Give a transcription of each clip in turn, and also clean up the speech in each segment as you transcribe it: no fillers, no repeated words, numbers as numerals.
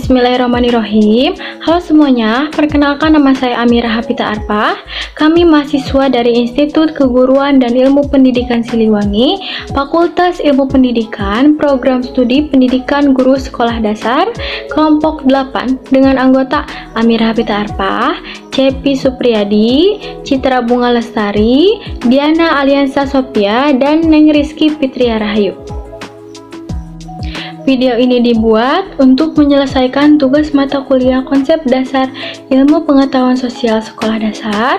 Bismillahirrahmanirrahim. Halo semuanya, perkenalkan nama saya Amira Hapita Arpah. Kami mahasiswa dari Institut Keguruan dan Ilmu Pendidikan Siliwangi, Fakultas Ilmu Pendidikan, Program Studi Pendidikan Guru Sekolah Dasar, kelompok 8 dengan anggota Amira Hapita Arpah, Cepi Supriyadi, Citra Bunga Lestari, Diana Aliansa Sophia, dan Neng Rizky Fitria Rahayu. Video ini dibuat untuk menyelesaikan tugas mata kuliah konsep dasar ilmu pengetahuan sosial sekolah dasar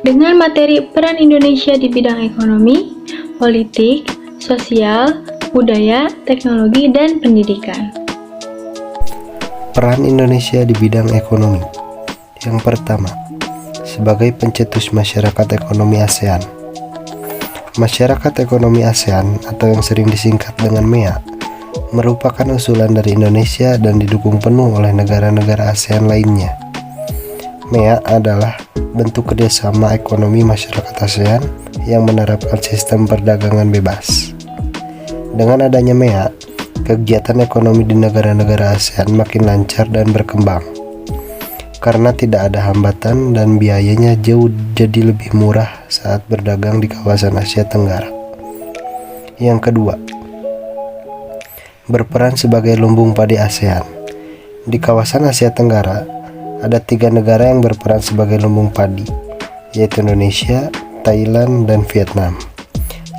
dengan materi peran Indonesia di bidang ekonomi, politik, sosial, budaya, teknologi, dan pendidikan. Peran Indonesia di bidang ekonomi. Yang pertama, sebagai pencetus masyarakat ekonomi ASEAN. Masyarakat ekonomi ASEAN atau yang sering disingkat dengan MEA merupakan usulan dari Indonesia dan didukung penuh oleh negara-negara ASEAN lainnya. MEA adalah bentuk kerjasama ekonomi masyarakat ASEAN yang menerapkan sistem perdagangan bebas. Dengan adanya MEA, kegiatan ekonomi di negara-negara ASEAN makin lancar dan berkembang. Karena tidak ada hambatan dan biayanya jauh jadi lebih murah saat berdagang di kawasan Asia Tenggara. Yang kedua, berperan sebagai lumbung padi ASEAN. Di kawasan Asia Tenggara, ada 3 negara yang berperan sebagai lumbung padi, yaitu Indonesia, Thailand, dan Vietnam.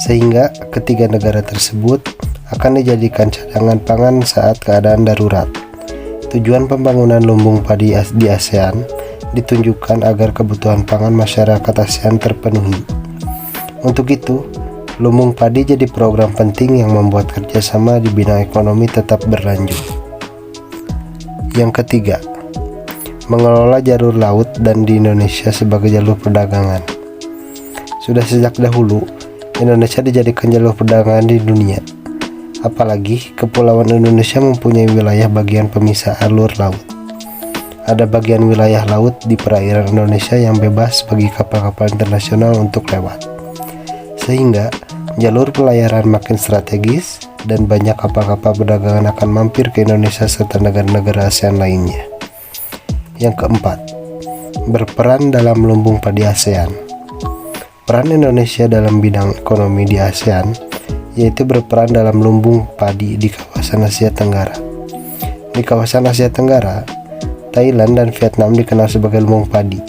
Sehingga ketiga negara tersebut akan dijadikan cadangan pangan saat keadaan darurat. Tujuan pembangunan lumbung padi di ASEAN ditunjukkan agar kebutuhan pangan masyarakat ASEAN terpenuhi. Untuk itu, lumbung padi jadi program penting yang membuat kerjasama di bidang ekonomi tetap berlanjut. Yang ketiga, mengelola jalur laut dan di Indonesia sebagai jalur perdagangan. Sudah sejak dahulu, Indonesia dijadikan jalur perdagangan di dunia. Apalagi, Kepulauan Indonesia mempunyai wilayah bagian pemisah alur laut. Ada bagian wilayah laut di perairan Indonesia yang bebas bagi kapal-kapal internasional untuk lewat. Sehingga jalur pelayaran makin strategis dan banyak kapal-kapal perdagangan akan mampir ke Indonesia serta negara-negara ASEAN lainnya. Yang keempat, berperan dalam lumbung padi ASEAN. Peran Indonesia dalam bidang ekonomi di ASEAN yaitu berperan dalam lumbung padi di kawasan Asia Tenggara. Di kawasan Asia Tenggara, Thailand dan Vietnam dikenal sebagai lumbung padi.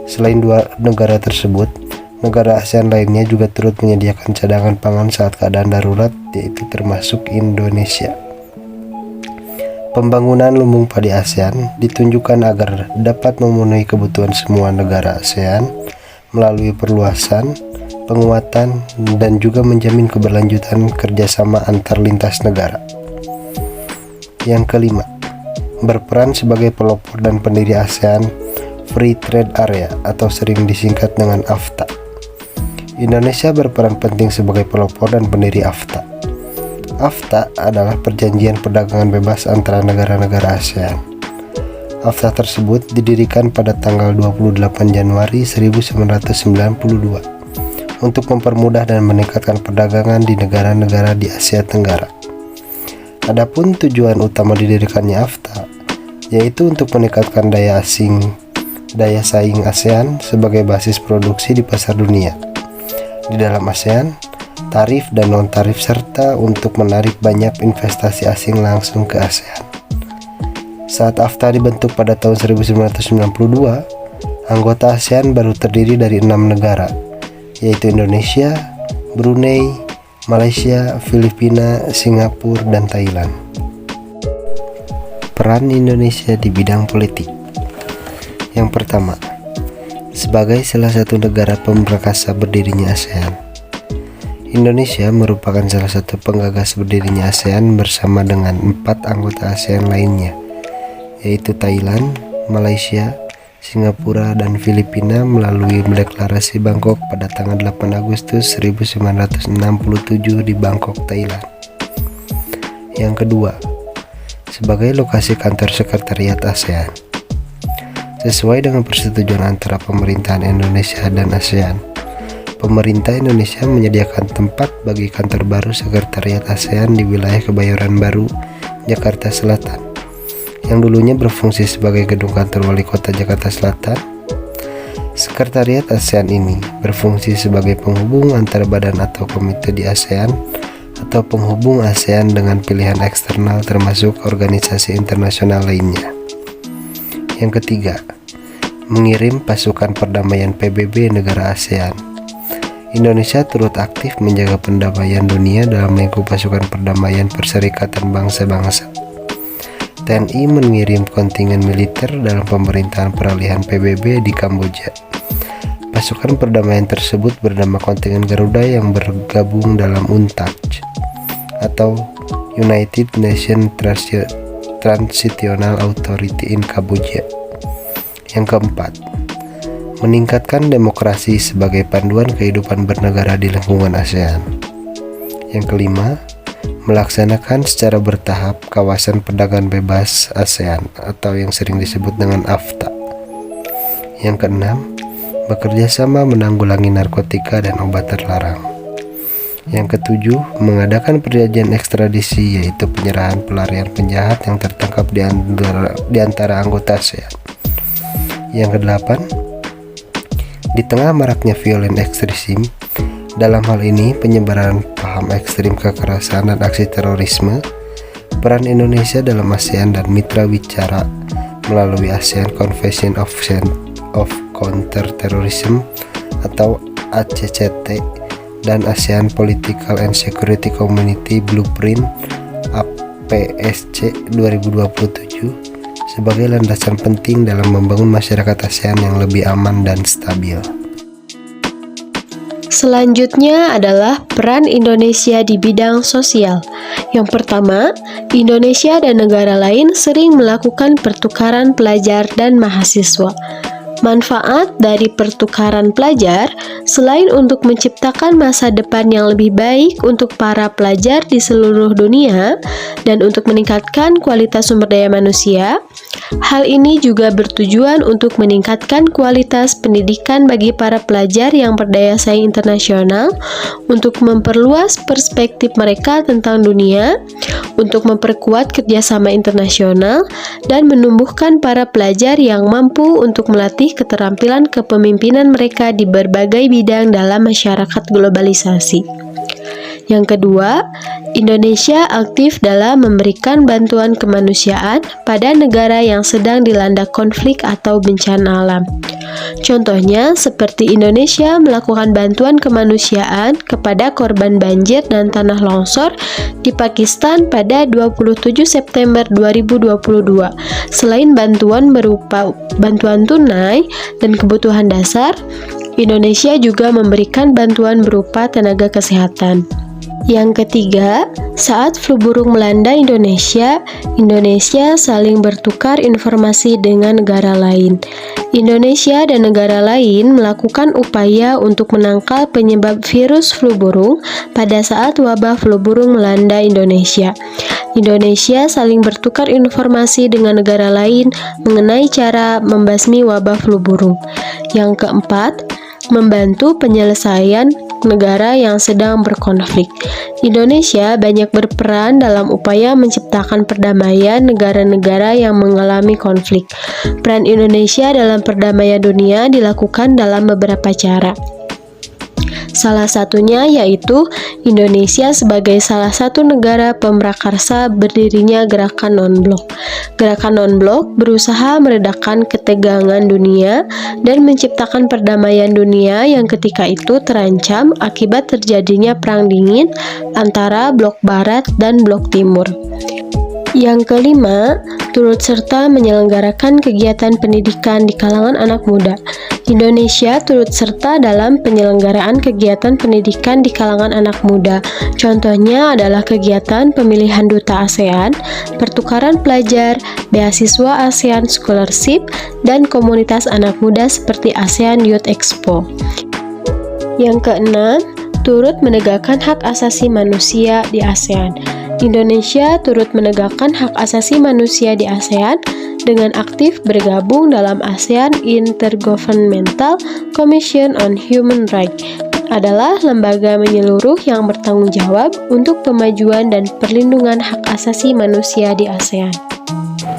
Selain 2 negara tersebut, negara ASEAN lainnya juga turut menyediakan cadangan pangan saat keadaan darurat, yaitu termasuk Indonesia. Pembangunan lumbung padi ASEAN ditunjukkan agar dapat memenuhi kebutuhan semua negara ASEAN melalui perluasan, penguatan, dan juga menjamin keberlanjutan kerjasama antar lintas negara. Yang kelima, berperan sebagai pelopor dan pendiri ASEAN Free Trade Area atau sering disingkat dengan AFTA. Indonesia berperan penting sebagai pelopor dan pendiri AFTA. AFTA adalah perjanjian perdagangan bebas antara negara-negara ASEAN. AFTA tersebut didirikan pada tanggal 28 Januari 1992 untuk mempermudah dan meningkatkan perdagangan di negara-negara di Asia Tenggara. Adapun tujuan utama didirikannya AFTA yaitu untuk meningkatkan daya saing ASEAN sebagai basis produksi di pasar dunia. Di dalam ASEAN, tarif dan non-tarif serta untuk menarik banyak investasi asing langsung ke ASEAN. Saat AFTA dibentuk pada tahun 1992, anggota ASEAN baru terdiri dari 6 negara, yaitu Indonesia, Brunei, Malaysia, Filipina, Singapura, dan Thailand. Peran Indonesia di bidang politik. Yang pertama, sebagai salah satu negara pemrakasa berdirinya ASEAN. Indonesia merupakan salah satu penggagas berdirinya ASEAN bersama dengan 4 anggota ASEAN lainnya, yaitu Thailand, Malaysia, Singapura, dan Filipina melalui deklarasi Bangkok pada tanggal 8 Agustus 1967 di Bangkok, Thailand. Yang kedua, sebagai lokasi kantor sekretariat ASEAN. Sesuai dengan persetujuan antara pemerintahan Indonesia dan ASEAN, pemerintah Indonesia menyediakan tempat bagi kantor baru sekretariat ASEAN di wilayah Kebayoran Baru, Jakarta Selatan, yang dulunya berfungsi sebagai gedung kantor wali kota Jakarta Selatan. Sekretariat ASEAN ini berfungsi sebagai penghubung antara badan atau komite di ASEAN atau penghubung ASEAN dengan pilihan eksternal termasuk organisasi internasional lainnya. Yang ketiga, mengirim pasukan perdamaian PBB negara ASEAN. Indonesia turut aktif menjaga pendamaian dunia dalam lingkup pasukan perdamaian Perserikatan Bangsa-Bangsa. TNI mengirim kontingen militer dalam pemerintahan peralihan PBB di Kamboja. Pasukan perdamaian tersebut bernama kontingen Garuda yang bergabung dalam UNTAC atau United Nations Transitional Authority in Kamboja. Yang keempat, meningkatkan demokrasi sebagai panduan kehidupan bernegara di lingkungan ASEAN. Yang kelima, melaksanakan secara bertahap kawasan perdagangan bebas ASEAN atau yang sering disebut dengan AFTA. Yang keenam, bekerja sama menanggulangi narkotika dan obat terlarang. Yang ketujuh, mengadakan perjanjian ekstradisi, yaitu penyerahan pelarian penjahat yang tertangkap di antara anggota ASEAN. Yang kedelapan, di tengah maraknya violent extremism, dalam hal ini penyebaran paham ekstrim kekerasan dan aksi terorisme, peran Indonesia dalam ASEAN dan mitra bicara melalui ASEAN Convention of Counter-Terrorism atau ACCT dan ASEAN Political and Security Community Blueprint APSC 2027 sebagai landasan penting dalam membangun masyarakat ASEAN yang lebih aman dan stabil. Selanjutnya adalah peran Indonesia di bidang sosial. Yang pertama, Indonesia dan negara lain sering melakukan pertukaran pelajar dan mahasiswa. Manfaat dari pertukaran pelajar selain untuk menciptakan masa depan yang lebih baik untuk para pelajar di seluruh dunia dan untuk meningkatkan kualitas sumber daya manusia, hal ini juga bertujuan untuk meningkatkan kualitas pendidikan bagi para pelajar yang berdaya saing internasional, untuk memperluas perspektif mereka tentang dunia, untuk memperkuat kerjasama internasional, dan menumbuhkan para pelajar yang mampu untuk melatih keterampilan kepemimpinan mereka di berbagai bidang dalam masyarakat globalisasi. Yang kedua, Indonesia aktif dalam memberikan bantuan kemanusiaan pada negara yang sedang dilanda konflik atau bencana alam. Contohnya, seperti Indonesia melakukan bantuan kemanusiaan kepada korban banjir dan tanah longsor di Pakistan pada 27 September 2022. Selain bantuan berupa bantuan tunai dan kebutuhan dasar, Indonesia juga memberikan bantuan berupa tenaga kesehatan. Yang ketiga, saat flu burung melanda Indonesia saling bertukar informasi dengan negara lain. Indonesia dan negara lain melakukan upaya untuk menangkal penyebab virus flu burung pada saat wabah flu burung melanda Indonesia. Indonesia saling bertukar informasi dengan negara lain mengenai cara membasmi wabah flu burung. Yang keempat, membantu penyelesaian negara yang sedang berkonflik. Indonesia banyak berperan dalam upaya menciptakan perdamaian negara-negara yang mengalami konflik. Peran Indonesia dalam perdamaian dunia dilakukan dalam beberapa cara. Salah satunya yaitu Indonesia sebagai salah satu negara pemrakarsa berdirinya Gerakan Non-Blok. Gerakan Non-Blok berusaha meredakan ketegangan dunia dan menciptakan perdamaian dunia yang ketika itu terancam akibat terjadinya perang dingin antara blok barat dan blok timur. Yang kelima, turut serta menyelenggarakan kegiatan pendidikan di kalangan anak muda. Indonesia turut serta dalam penyelenggaraan kegiatan pendidikan di kalangan anak muda. Contohnya adalah kegiatan pemilihan duta ASEAN, pertukaran pelajar, beasiswa ASEAN Scholarship, dan komunitas anak muda seperti ASEAN Youth Expo. Yang keenam, turut menegakkan hak asasi manusia di ASEAN. Indonesia turut menegakkan hak asasi manusia di ASEAN dengan aktif bergabung dalam ASEAN Intergovernmental Commission on Human Rights, adalah lembaga menyeluruh yang bertanggung jawab untuk pemajuan dan perlindungan hak asasi manusia di ASEAN.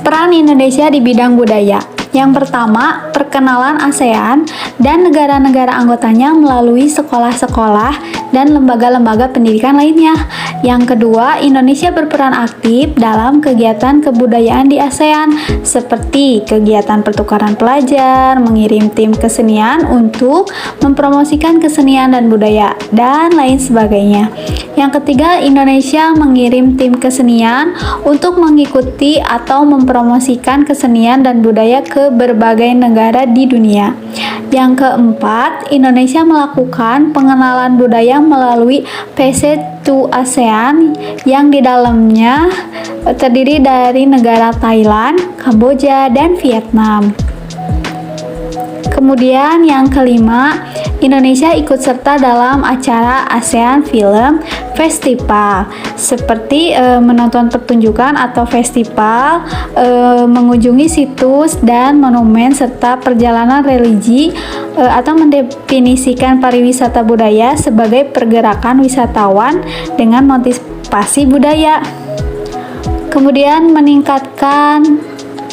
Peran Indonesia di bidang budaya. Yang pertama, perkenalan ASEAN dan negara-negara anggotanya melalui sekolah-sekolah dan lembaga-lembaga pendidikan lainnya. Yang kedua, Indonesia berperan aktif dalam kegiatan kebudayaan di ASEAN, seperti kegiatan pertukaran pelajar, mengirim tim kesenian untuk mempromosikan kesenian dan budaya, dan lain sebagainya. Yang ketiga, Indonesia mengirim tim kesenian untuk mengikuti atau mempromosikan kesenian dan budaya ke berbagai negara di dunia. Yang keempat, Indonesia melakukan pengenalan budaya melalui PC2 ASEAN yang di dalamnya terdiri dari negara Thailand, Kamboja, dan Vietnam. Kemudian yang kelima, Indonesia ikut serta dalam acara ASEAN Film Festival, seperti menonton pertunjukan atau festival, mengunjungi situs dan monumen, serta perjalanan religi, atau mendefinisikan pariwisata budaya sebagai pergerakan wisatawan dengan motivasi budaya. Kemudian meningkatkan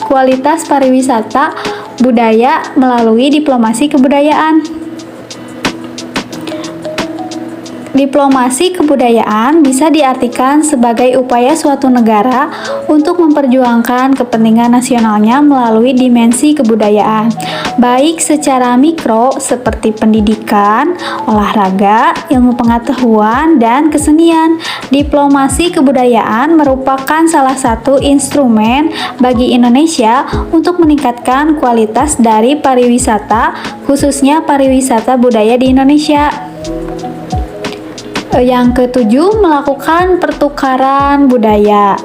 kualitas pariwisata budaya melalui diplomasi kebudayaan. Diplomasi kebudayaan bisa diartikan sebagai upaya suatu negara untuk memperjuangkan kepentingan nasionalnya melalui dimensi kebudayaan, baik secara mikro seperti pendidikan, olahraga, ilmu pengetahuan, dan kesenian. Diplomasi kebudayaan merupakan salah satu instrumen bagi Indonesia untuk meningkatkan kualitas dari pariwisata, khususnya pariwisata budaya di Indonesia. Yang ketujuh, melakukan pertukaran budaya.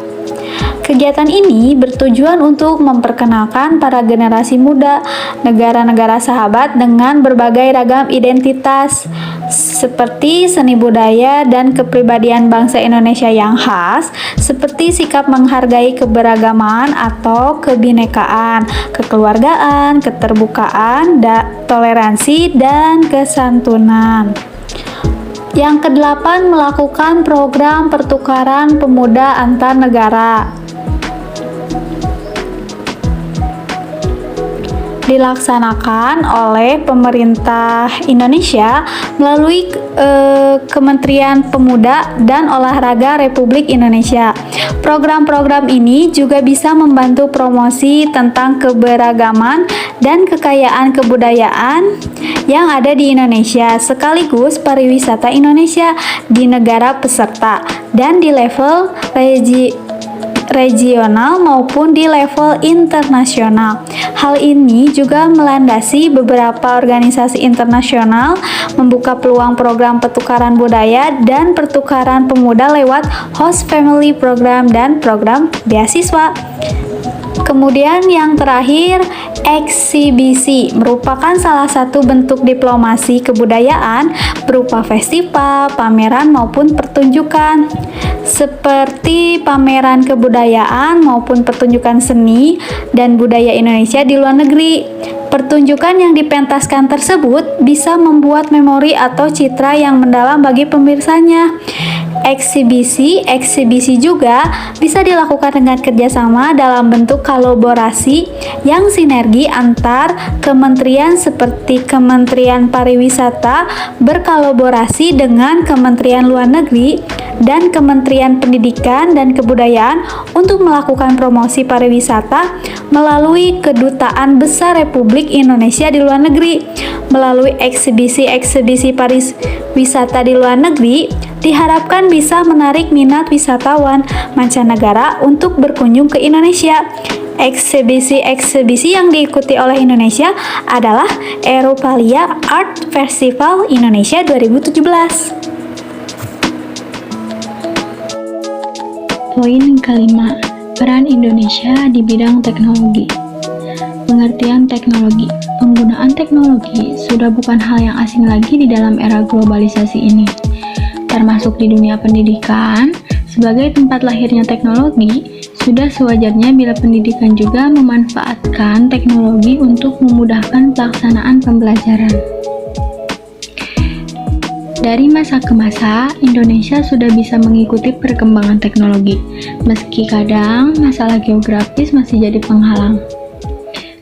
Kegiatan ini bertujuan untuk memperkenalkan para generasi muda negara-negara sahabat dengan berbagai ragam identitas, seperti seni budaya dan kepribadian bangsa Indonesia yang khas, seperti sikap menghargai keberagaman atau kebinekaan, kekeluargaan, keterbukaan, toleransi, dan kesantunan. Yang kedelapan, melakukan program pertukaran pemuda antar negara. Dilaksanakan oleh pemerintah Indonesia melalui Kementerian Pemuda dan Olahraga Republik Indonesia. Program-program ini juga bisa membantu promosi tentang keberagaman dan kekayaan kebudayaan yang ada di Indonesia, sekaligus pariwisata Indonesia di negara peserta dan di level regional maupun di level internasional. Hal ini juga melandasi beberapa organisasi internasional membuka peluang program pertukaran budaya dan pertukaran pemuda lewat host family program dan program beasiswa. Kemudian yang terakhir, eksibisi merupakan salah satu bentuk diplomasi kebudayaan berupa festival, pameran maupun pertunjukan. Seperti pameran kebudayaan maupun pertunjukan seni dan budaya Indonesia di luar negeri. Pertunjukan yang dipentaskan tersebut bisa membuat memori atau citra yang mendalam bagi pemirsanya. Eksibisi juga bisa dilakukan dengan kerjasama dalam bentuk kolaborasi yang sinergi antar kementerian, seperti Kementerian Pariwisata berkolaborasi dengan Kementerian Luar Negeri dan Kementerian Pendidikan dan Kebudayaan untuk melakukan promosi pariwisata melalui Kedutaan Besar Republik Indonesia di luar negeri. Melalui eksibisi pariwisata di luar negeri, diharapkan bisa menarik minat wisatawan mancanegara untuk berkunjung ke Indonesia. Eksibisi yang diikuti oleh Indonesia adalah Europalia Art Festival Indonesia 2017. Poin kelima, peran Indonesia di bidang teknologi. Pengertian teknologi. Penggunaan teknologi sudah bukan hal yang asing lagi di dalam era globalisasi ini, termasuk di dunia pendidikan. Sebagai tempat lahirnya teknologi, sudah sewajarnya bila pendidikan juga memanfaatkan teknologi untuk memudahkan pelaksanaan pembelajaran. Dari masa ke masa, Indonesia sudah bisa mengikuti perkembangan teknologi, meski kadang masalah geografis masih jadi penghalang.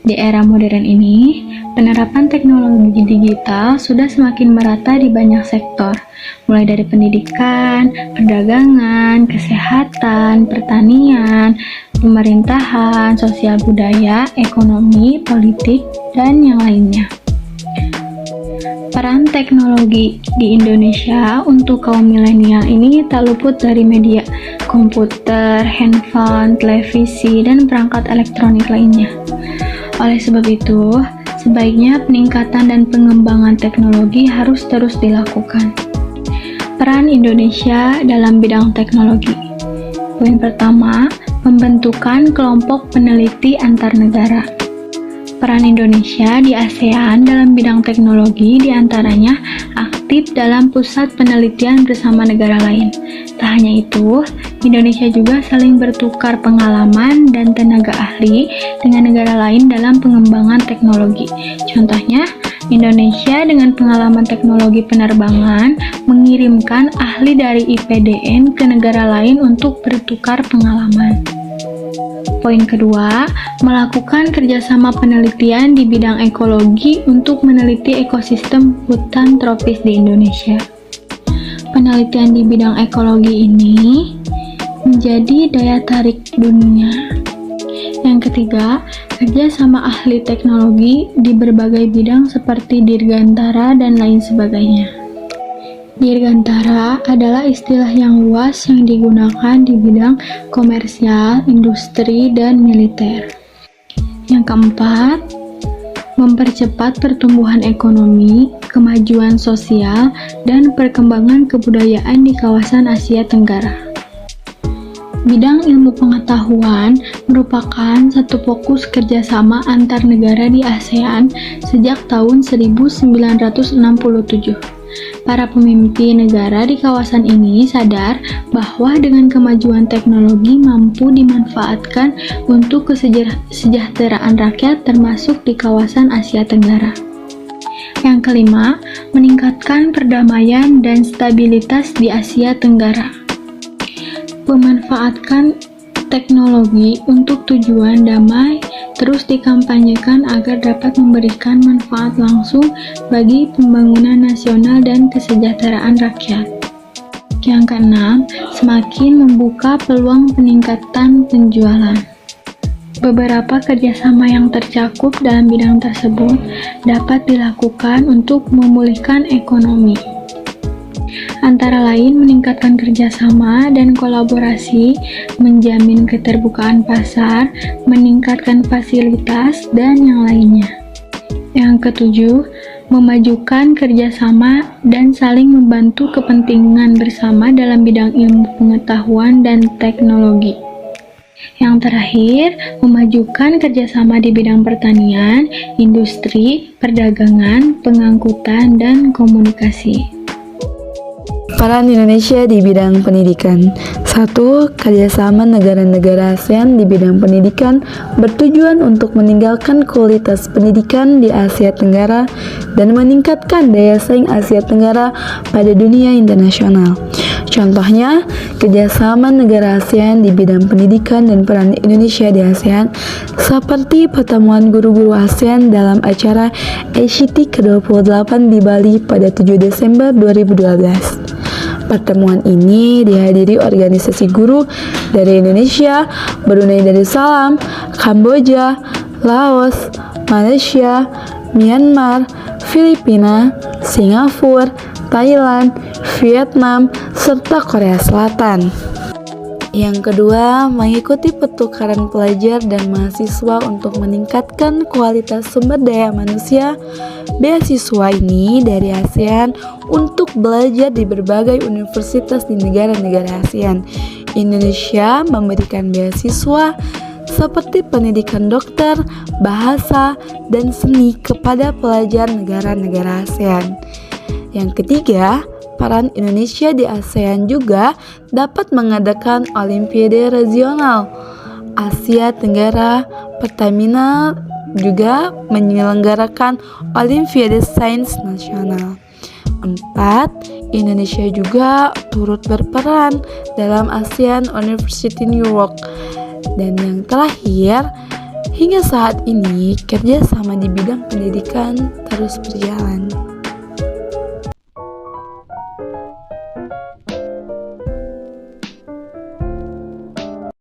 Di era modern ini, penerapan teknologi digital sudah semakin merata di banyak sektor, mulai dari pendidikan, perdagangan, kesehatan, pertanian, pemerintahan, sosial budaya, ekonomi, politik, dan yang lainnya. Peran teknologi di Indonesia untuk kaum milenial ini tak luput dari media, komputer, handphone, televisi, dan perangkat elektronik lainnya. Oleh sebab itu, sebaiknya peningkatan dan pengembangan teknologi harus terus dilakukan. Peran Indonesia dalam bidang teknologi. Poin pertama, pembentukan kelompok peneliti antar negara. Peran Indonesia di ASEAN dalam bidang teknologi diantaranya aktif dalam pusat penelitian bersama negara lain. Tak hanya itu, Indonesia juga saling bertukar pengalaman dan tenaga ahli dengan negara lain dalam pengembangan teknologi. Contohnya, Indonesia dengan pengalaman teknologi penerbangan mengirimkan ahli dari IPDN ke negara lain untuk bertukar pengalaman. Poin kedua, melakukan kerjasama penelitian di bidang ekologi untuk meneliti ekosistem hutan tropis di Indonesia. Penelitian di bidang ekologi ini menjadi daya tarik dunia. Yang ketiga, kerjasama ahli teknologi di berbagai bidang seperti dirgantara dan lain sebagainya. Dirgantara adalah istilah yang luas yang digunakan di bidang komersial, industri, dan militer. Yang keempat, mempercepat pertumbuhan ekonomi, kemajuan sosial, dan perkembangan kebudayaan di kawasan Asia Tenggara. Bidang ilmu pengetahuan merupakan satu fokus kerjasama antar negara di ASEAN sejak tahun 1967. Para pemimpin negara di kawasan ini sadar bahwa dengan kemajuan teknologi mampu dimanfaatkan untuk kesejahteraan rakyat termasuk di kawasan Asia Tenggara. Yang kelima, meningkatkan perdamaian dan stabilitas di Asia Tenggara. Memanfaatkan teknologi untuk tujuan damai terus dikampanyekan agar dapat memberikan manfaat langsung bagi pembangunan nasional dan kesejahteraan rakyat. Yang keenam, semakin membuka peluang peningkatan penjualan. Beberapa kerjasama yang tercakup dalam bidang tersebut dapat dilakukan untuk memulihkan ekonomi. Antara lain meningkatkan kerjasama dan kolaborasi, menjamin keterbukaan pasar, meningkatkan fasilitas, dan yang lainnya. Yang ketujuh, memajukan kerjasama dan saling membantu kepentingan bersama dalam bidang ilmu pengetahuan dan teknologi. Yang terakhir, memajukan kerjasama di bidang pertanian, industri, perdagangan, pengangkutan, dan komunikasi. Peran Indonesia di bidang pendidikan. 1. Kerjasama negara-negara ASEAN di bidang pendidikan bertujuan untuk meningkatkan kualitas pendidikan di Asia Tenggara dan meningkatkan daya saing Asia Tenggara pada dunia internasional. Contohnya, kerjasama negara ASEAN di bidang pendidikan dan peran Indonesia di ASEAN seperti pertemuan guru-guru ASEAN dalam acara ACT ke-28 di Bali pada 7 Desember 2012. Pertemuan ini dihadiri organisasi guru dari Indonesia, Brunei Darussalam, Kamboja, Laos, Malaysia, Myanmar, Filipina, Singapura, Thailand, Vietnam, serta Korea Selatan. Yang kedua, mengikuti pertukaran pelajar dan mahasiswa untuk meningkatkan kualitas sumber daya manusia. Beasiswa ini dari ASEAN untuk belajar di berbagai universitas di negara-negara ASEAN. Indonesia memberikan beasiswa seperti pendidikan dokter, bahasa, dan seni kepada pelajar negara-negara ASEAN. Yang ketiga, peran Indonesia di ASEAN juga dapat mengadakan Olimpiade Regional Asia Tenggara. Pertamina juga menyelenggarakan Olimpiade Sains Nasional. keempat, Indonesia juga turut berperan dalam ASEAN University Network. Dan yang terakhir, hingga saat ini kerjasama di bidang pendidikan terus berjalan.